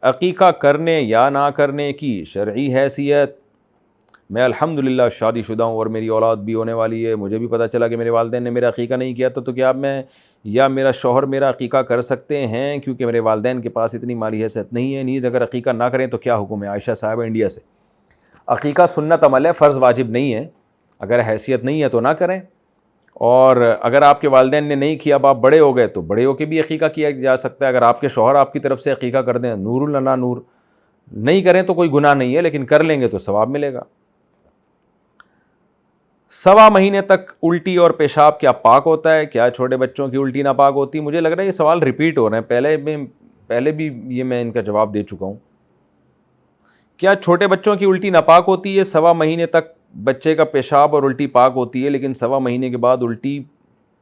عقیقہ کرنے یا نہ کرنے کی شرعی حیثیت. میں الحمدللہ شادی شدہ ہوں اور میری اولاد بھی ہونے والی ہے. مجھے بھی پتہ چلا کہ میرے والدین نے میرا عقیقہ نہیں کیا تھا, تو کیا میں یا میرا شوہر میرا عقیقہ کر سکتے ہیں کیونکہ میرے والدین کے پاس اتنی مالی حیثیت نہیں ہے؟ نیز اگر عقیقہ نہ کریں تو کیا حکم ہے؟ عائشہ صاحبہ انڈیا سے. عقیقہ سنت عمل ہے, فرض واجب نہیں ہے. اگر حیثیت نہیں ہے تو نہ کریں, اور اگر آپ کے والدین نے نہیں کیا, اب آپ بڑے ہو گئے, تو بڑے ہو کے بھی عقیقہ کیا جا سکتا ہے. اگر آپ کے شوہر آپ کی طرف سے عقیقہ کر دیں, نور لنا نور, نہیں کریں تو کوئی گناہ نہیں ہے, لیکن کر لیں گے تو ثواب ملے گا. 1.25 مہینے تک الٹی اور پیشاب کیا پاک ہوتا ہے؟ کیا چھوٹے بچوں کی الٹی ناپاک ہوتی ہے؟ مجھے لگ رہا ہے یہ سوال ریپیٹ ہو رہے ہیں, پہلے بھی یہ میں ان کا جواب دے چکا ہوں. کیا چھوٹے بچوں کی الٹی ناپاک ہوتی ہے؟ 1.25 مہینے تک بچے کا پیشاب اور الٹی پاک ہوتی ہے, لیکن 1.25 مہینے کے بعد الٹی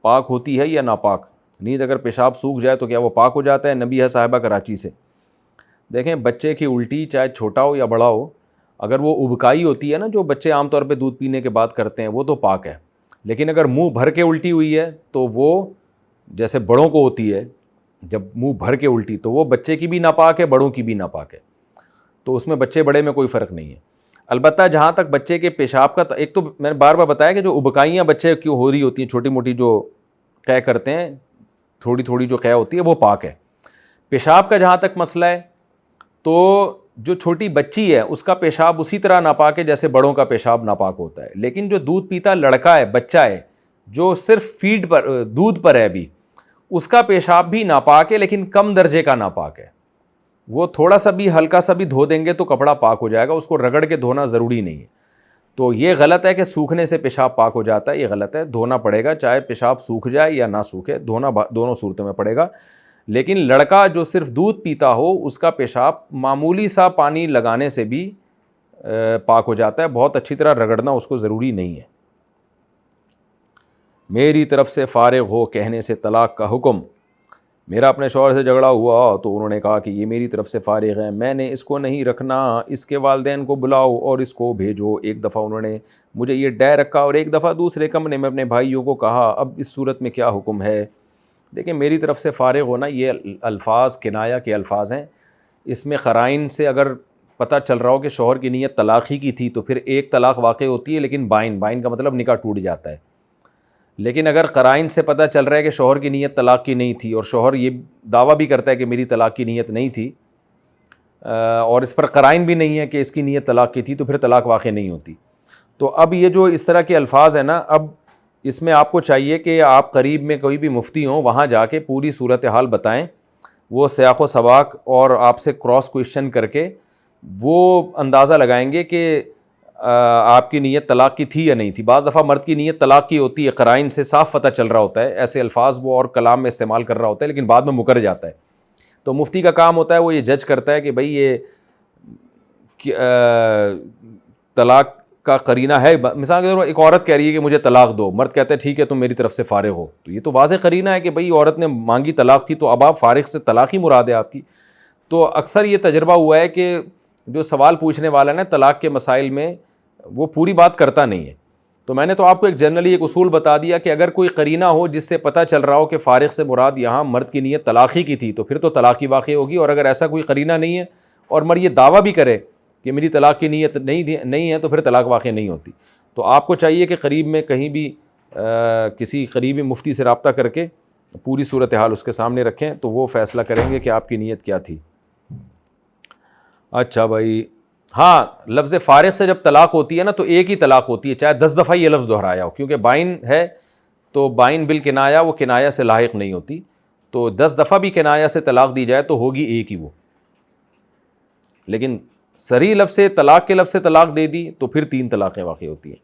پاک ہوتی ہے یا ناپاک؟ نیز اگر پیشاب سوکھ جائے تو کیا وہ پاک ہو جاتا ہے؟ نبیہ صاحبہ کراچی سے. دیکھیں, بچے کی الٹی چاہے چھوٹا ہو یا بڑا ہو, اگر وہ ابکائی ہوتی ہے نا, جو بچے عام طور پہ دودھ پینے کے بعد کرتے ہیں, وہ تو پاک ہے. لیکن اگر منہ بھر کے الٹی ہوئی ہے تو وہ جیسے بڑوں کو ہوتی ہے, جب منہ بھر کے الٹی, تو وہ بچے کی بھی ناپاک ہے, بڑوں کی بھی ناپاک ہے. تو اس میں بچے بڑے میں کوئی فرق نہیں ہے. البتہ جہاں تک بچے کے پیشاب کا, ایک تو میں نے بار بار بتایا کہ جو ابکائیاں بچے کیوں ہو رہی ہوتی ہیں, چھوٹی موٹی جو قے کرتے ہیں, تھوڑی تھوڑی جو قے ہوتی ہے, وہ پاک ہے. پیشاب کا جہاں تک مسئلہ ہے, تو جو چھوٹی بچی ہے اس کا پیشاب اسی طرح ناپاک ہے جیسے بڑوں کا پیشاب ناپاک ہوتا ہے. لیکن جو دودھ پیتا لڑکا ہے, بچہ ہے, جو صرف فیڈ پر, دودھ پر ہے ابھی, اس کا پیشاب بھی ناپاک ہے, لیکن کم درجے کا ناپاک ہے. وہ تھوڑا سا بھی, ہلکا سا بھی دھو دیں گے تو کپڑا پاک ہو جائے گا, اس کو رگڑ کے دھونا ضروری نہیں ہے. تو یہ غلط ہے کہ سوکھنے سے پیشاب پاک ہو جاتا ہے, یہ غلط ہے. دھونا پڑے گا, چاہے پیشاب سوکھ جائے یا نہ سوکھے, دھونا دونوں صورتوں میں پڑے گا. لیکن لڑکا جو صرف دودھ پیتا ہو, اس کا پیشاب معمولی سا پانی لگانے سے بھی پاک ہو جاتا ہے, بہت اچھی طرح رگڑنا اس کو ضروری نہیں ہے. میری طرف سے فارغ ہو کہنے سے طلاق کا حکم. میرا اپنے شوہر سے جھگڑا ہوا تو انہوں نے کہا کہ یہ میری طرف سے فارغ ہے, میں نے اس کو نہیں رکھنا, اس کے والدین کو بلاؤ اور اس کو بھیجو. ایک دفعہ انہوں نے مجھے یہ ڈے رکھا اور ایک دفعہ دوسرے کمرے میں اپنے بھائیوں کو کہا. اب اس صورت میں کیا حکم ہے؟ دیکھیں, میری طرف سے فارغ ہونا, یہ الفاظ کنایہ کے الفاظ ہیں. اس میں قرائن سے اگر پتہ چل رہا ہو کہ شوہر کی نیت طلاق ہی کی تھی تو پھر ایک طلاق واقع ہوتی ہے, لیکن بائن کا مطلب نکاح ٹوٹ جاتا ہے. لیکن اگر قرائن سے پتہ چل رہا ہے کہ شوہر کی نیت طلاق کی نہیں تھی, اور شوہر یہ دعویٰ بھی کرتا ہے کہ میری طلاق کی نیت نہیں تھی, اور اس پر قرائن بھی نہیں ہے کہ اس کی نیت طلاق کی تھی, تو پھر طلاق واقع نہیں ہوتی. تو اب یہ جو اس طرح کے الفاظ ہیں نا, اب اس میں آپ کو چاہیے کہ آپ قریب میں کوئی بھی مفتی ہوں, وہاں جا کے پوری صورتحال بتائیں. وہ سیاق و سباق اور آپ سے کراس کویشچن کر کے وہ اندازہ لگائیں گے کہ آپ کی نیت طلاق کی تھی یا نہیں تھی. بعض دفعہ مرد کی نیت طلاق کی ہوتی ہے, قرائن سے صاف پتہ چل رہا ہوتا ہے, ایسے الفاظ وہ اور کلام میں استعمال کر رہا ہوتا ہے, لیکن بعد میں مکر جاتا ہے. تو مفتی کا کام ہوتا ہے وہ یہ جج کرتا ہے کہ بھئی یہ طلاق کا قرینہ ہے. مثال کے طور پر ایک عورت کہہ رہی ہے کہ مجھے طلاق دو, مرد کہتا ہے ٹھیک ہے تم میری طرف سے فارغ ہو, تو یہ تو واضح قرینہ ہے کہ بھئی عورت نے مانگی طلاق تھی, تو اب آپ فارغ سے طلاق ہی مراد ہے آپ کی. تو اکثر یہ تجربہ ہوا ہے کہ جو سوال پوچھنے والا ہے نا طلاق کے مسائل میں, وہ پوری بات کرتا نہیں ہے. تو میں نے تو آپ کو ایک جنرلی ایک اصول بتا دیا کہ اگر کوئی قرینہ ہو جس سے پتہ چل رہا ہو کہ فارغ سے مراد یہاں مرد کی نیت طلاق ہی کی تھی, تو پھر تو طلاق ہی واقع ہوگی. اور اگر ایسا کوئی قرینہ نہیں ہے اور مرد یہ دعویٰ بھی کرے کہ میری طلاق کی نیت نہیں ہے, تو پھر طلاق واقع نہیں ہوتی. تو آپ کو چاہیے کہ قریب میں کہیں بھی کسی قریبی مفتی سے رابطہ کر کے پوری صورتحال اس کے سامنے رکھیں, تو وہ فیصلہ کریں گے کہ آپ کی نیت کیا تھی. اچھا بھائی, ہاں, لفظ فارغ سے جب طلاق ہوتی ہے نا تو ایک ہی طلاق ہوتی ہے, چاہے 10 دفعہ یہ لفظ دہرایا ہو, کیونکہ بائن ہے تو بائن بالکنایہ وہ کنایہ سے لاحق نہیں ہوتی. تو 10 دفعہ بھی کنایہ سے طلاق دی جائے تو ہوگی ایک ہی وہ. لیکن صریح لفظ سے طلاق کے لفظ سے طلاق دے دی تو پھر 3 طلاقیں واقع ہوتی ہیں.